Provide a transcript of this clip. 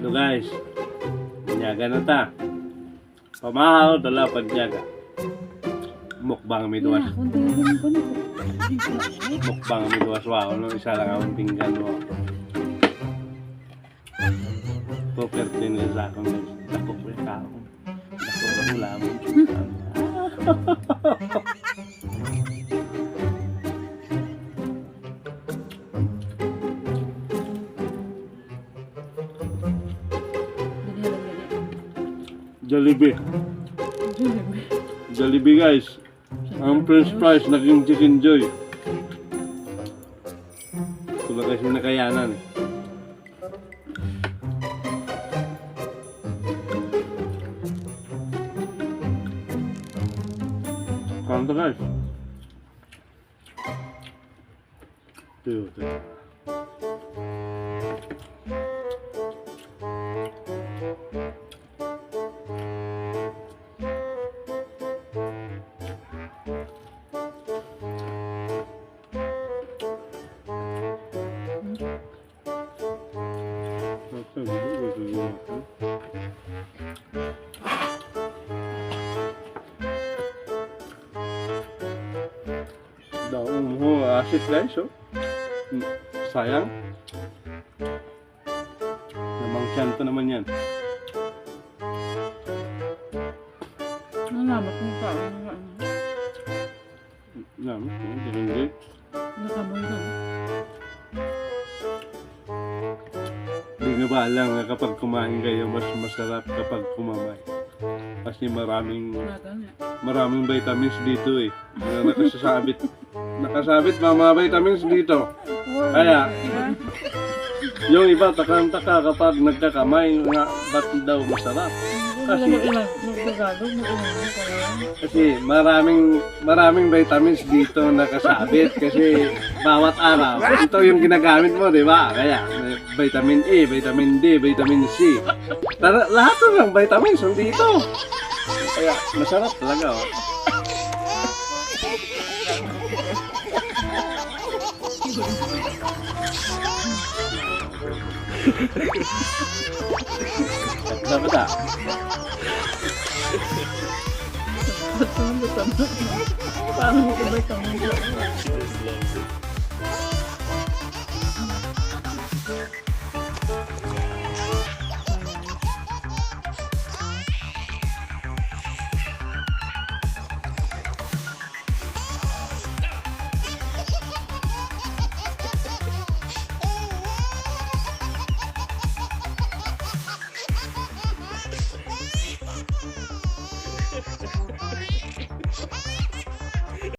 So guys, nyaga na ta. Pamahaw dala pagyaga. Mukbang mi duwas. Mukbang mi duwas wow, no isa lang ang pinggan mo. Poker din na sa akong guys. Dako ko ka. Dako ko lamon. Jollibee. Jollibee guys. Ang french fries naging chicken joy. Ito ba kasi nakayanan eh. Kanto guys. Ito. Daong mo asit guys oh. Sayang. Namang tiyanta naman yan. Nalamat mo ka. Naman, hindi. Nakamoy ka. Hindi nyo ba alam na kapag kumain kayo, mas masarap kapag kumamay. Kasi maraming vitamins dito eh. Na nakasabit mga vitamins dito. Kaya, yung iba takang-taka kapag nagkakamay nga, ba't daw masarap? Kasi maraming vitamins dito nakasabit kasi bawat araw ito yung ginagamit mo, di ba? Kaya vitamin E, vitamin D, vitamin C. Lahat ng vitamins nandito. Kaya masarap talaga oh. Dapat ah. Paano mo ba ito?